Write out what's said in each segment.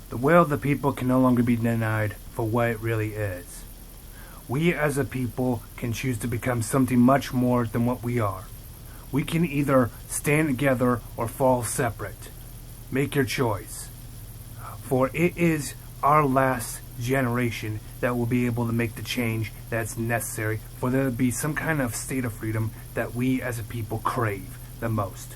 The will of the people can no longer be denied for what it really is. We as a people can choose to become something much more than what we are. We can either stand together or fall separate. Make your choice. For it is our last generation that will be able to make the change that's necessary for there to be some kind of state of freedom that we as a people crave the most.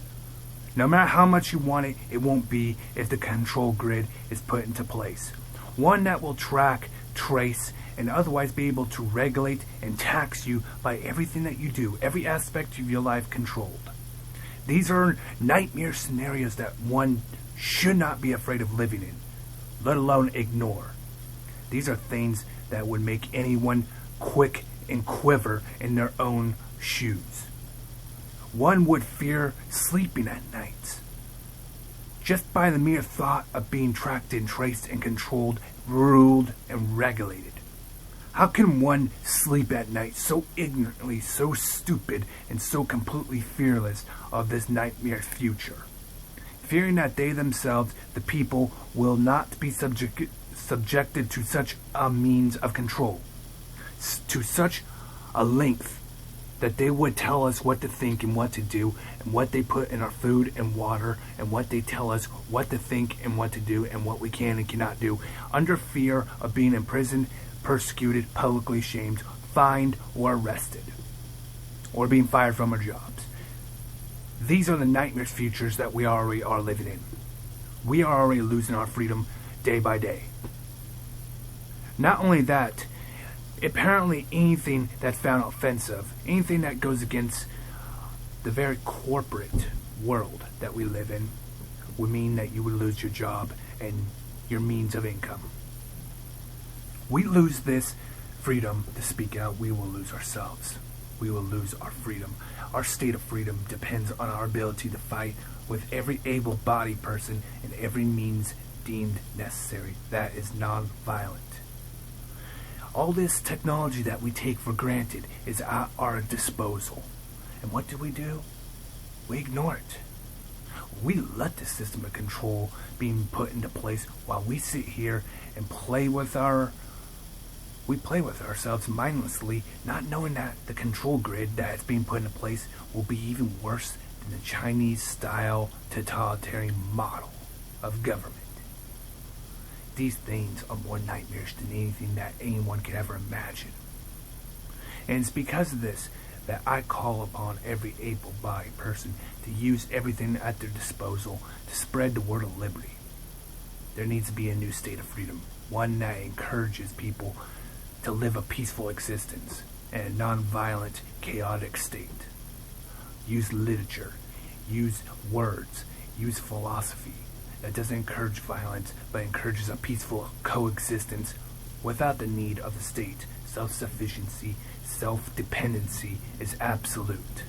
No matter how much you want it, it won't be if the control grid is put into place. One that will track, trace, and otherwise be able to regulate and tax you by everything that you do, every aspect of your life controlled. These are nightmare scenarios that one should not be afraid of living in, let alone ignore. These are things that would make anyone quick and quiver in their own shoes. One would fear sleeping at night, just by the mere thought of being tracked and traced and controlled, ruled and regulated. How can one sleep at night so ignorantly, so stupid, and so completely fearless of this nightmare future? Fearing that they themselves, the people, will not be subjected to such a means of control, to such a length that they would tell us what to think and what to do, and what they put in our food and water, and what they tell us what to think and what to do, and what we can and cannot do, under fear of being imprisoned, persecuted, publicly shamed, fined, or arrested, or being fired from our jobs. These are the nightmare futures that we already are living in. We are already losing our freedom day by day. Not only that, apparently anything that's found offensive, anything that goes against the very corporate world that we live in, would mean that you would lose your job and your means of income. We lose this freedom to speak out, we will lose ourselves. We will lose our freedom. Our state of freedom depends on our ability to fight with every able-bodied person and every means deemed necessary that is non-violent. All this technology that we take for granted is at our disposal. And what do? We ignore it. We let the system of control being put into place while we sit here and play with ourselves mindlessly, not knowing that the control grid that is being put into place will be even worse than the Chinese-style totalitarian model of government. These things are more nightmarish than anything that anyone could ever imagine. And it's because of this that I call upon every able-bodied person to use everything at their disposal to spread the word of liberty. There needs to be a new state of freedom, one that encourages people to live a peaceful existence in a non-violent, chaotic state. Use literature, use words, use philosophy that doesn't encourage violence but encourages a peaceful coexistence without the need of the state. Self-sufficiency, self-dependency is absolute.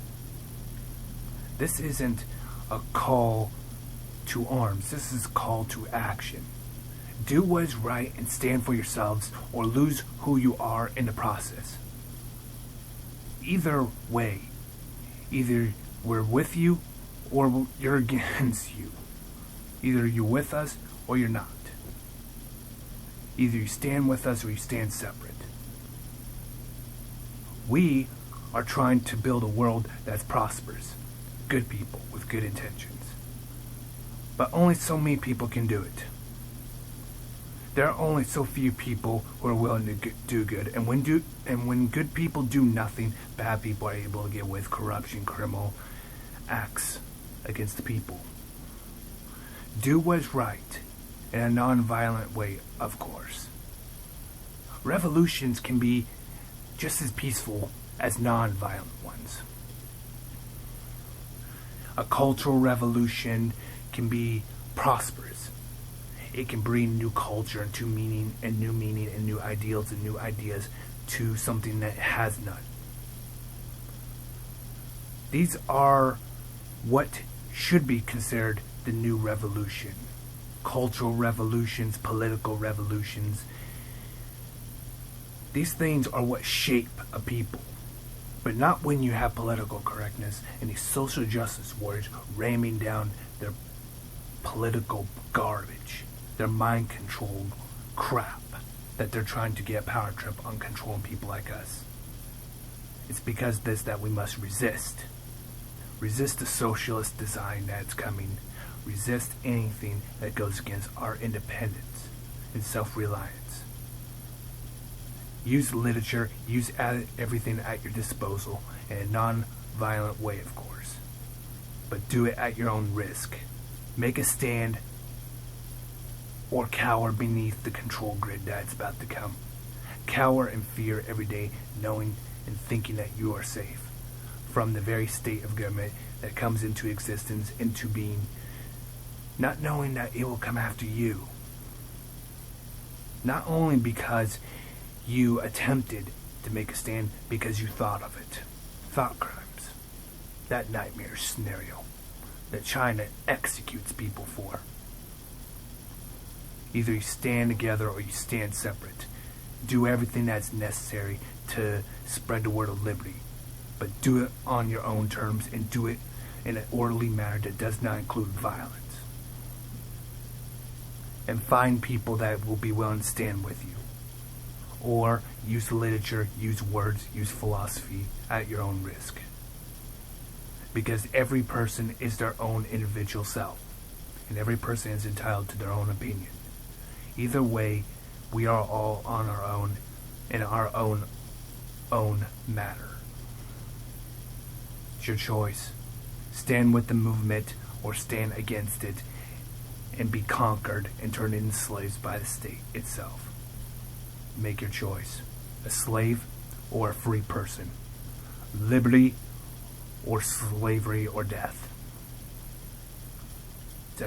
This isn't a call to arms, this is a call to action. Do what is right and stand for yourselves, or lose who you are in the process. Either way, either we're with you or you're against you. Either you're with us or you're not. Either you stand with us or you stand separate. We are trying to build a world that's prosperous. Good people with good intentions. But only so many people can do it. There are only so few people who are willing to do good, and when good people do nothing, bad people are able to get away with corruption, criminal acts against the people. Do what is right in a non-violent way, of course. Revolutions can be just as peaceful as non-violent ones. A cultural revolution can be prosperous. It can bring new culture and new meaning and new ideals and new ideas to something that has none. These are what should be considered the new revolution. Cultural revolutions, political revolutions. These things are what shape a people. But not when you have political correctness and these social justice warriors ramming down their political garbage. their mind control crap that they're trying to get a power trip on controlling people like us. It's because of this that we must resist. Resist the socialist design that's coming. Resist anything that goes against our independence and self-reliance. Use literature, use everything at your disposal in a non-violent way, of course. But do it at your own risk. Make a stand or cower beneath the control grid that's about to come. Cower in fear every day, knowing and thinking that you are safe from the very state of government that comes into existence, into being, not knowing that it will come after you. Not only because you attempted to make a stand, because you thought of it. Thought crimes. That nightmare scenario that China executes people for. Either you stand together or you stand separate. Do everything that's necessary to spread the word of liberty. But do it on your own terms and do it in an orderly manner that does not include violence. And find people that will be willing to stand with you. Or use literature, use words, use philosophy at your own risk. Because every person is their own individual self. And every person is entitled to their own opinion. Either way, we are all on our own in our own matter. It's your choice. Stand with the movement or stand against it and be conquered and turned into slaves by the state itself. Make your choice. A slave or a free person. Liberty or slavery or death. It's